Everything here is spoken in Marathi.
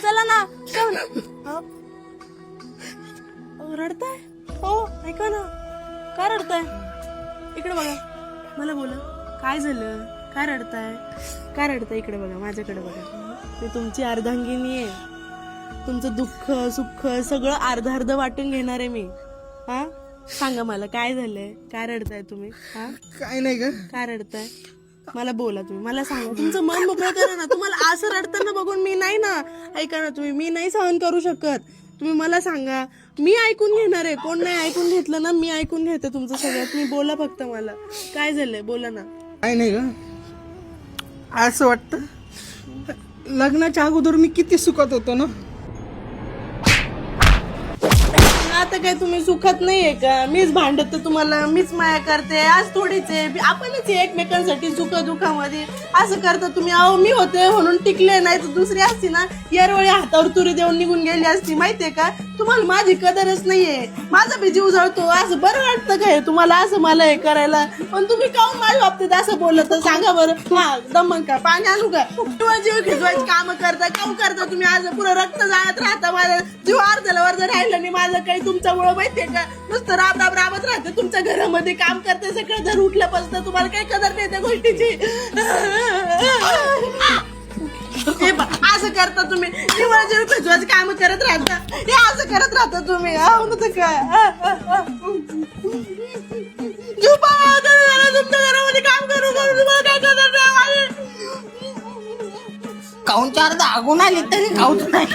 चला ना रडताय? हो ऐका ना, का रडताय? इकडे बघा, मला बोला काय झालं, काय रडताय, काय रडताय? इकडे बघा, माझ्याकडे बघा. मी तुमची अर्धांगिनी आहे. तुमचं दुःख सुख सगळं अर्ध अर्ध वाटून घेणार आहे मी. हा सांगा मला काय झालंय, काय रडताय तुम्ही? हा काय नाही ग. काय रडताय? मला बोला तुम्ही, मला सांगा. तुमचं मन मोकळं करा ना. तुम्हाला असं रडताना बघून मी नाही ना, ऐका ना तुम्ही, मी नाही सहन करू शकत. तुम्ही मला सांगा, मी ऐकून घेणार आहे. कोण नाही ऐकून घेतलं ना, मी ऐकून घेते तुमचं सगळ्यात. तुम्ही बोला फक्त, मला काय झालंय बोला ना. काय नाही ग. असं वाटतं लग्नाच्या अगोदर मी किती सुखात होतो ना. आता काय तुम्ही सुखात नाहीये का? मीच भांडत तुम्हाला, मीच माया करते. आज थोडीच आहे, आपणच एकमेकांसाठी सुख दुःखामध्ये असं करता तुम्ही. अहो मी होते म्हणून टिकले, नाही तर दुसरी असती ना यारवळी हातावर तुरी देऊन निघून गेली असती. माहितीये का तुम्हाला माझी कदरच नाहीये. माझा बी जीव जळतो. असं बरं वाटतं काय तुम्हाला असं मला हे करायला? पण तुम्ही काऊन माझ्या बाबतीत असं बोलत सांगा बरं. हा दमन का, पाणी आणू का? किंवा जीव खिजवायची काम करता, काऊन करता तुम्ही? आज पुरं रक्त जाळत राहता. माझं जीव अर्ध्याला वर्ध राहिलं नाही माझं काही तुमच्यामुळं. माहितीये का नुसतं राबत राहते तुमच्या घरामध्ये, काम करते सगळं. घर उठल्यापासून तुम्हाला काही कदर नाही त्या गोष्टीची. असं करता तुम्ही, जीवाला जीव खिजवायची काम करत राहता. हे असं करत राहता तुम्ही. काय जीव तुमच्या घरामध्ये काम करू करू तुम्हाला काय कदर नाही. काऊन चार दागून आली तरी खाऊच नाही.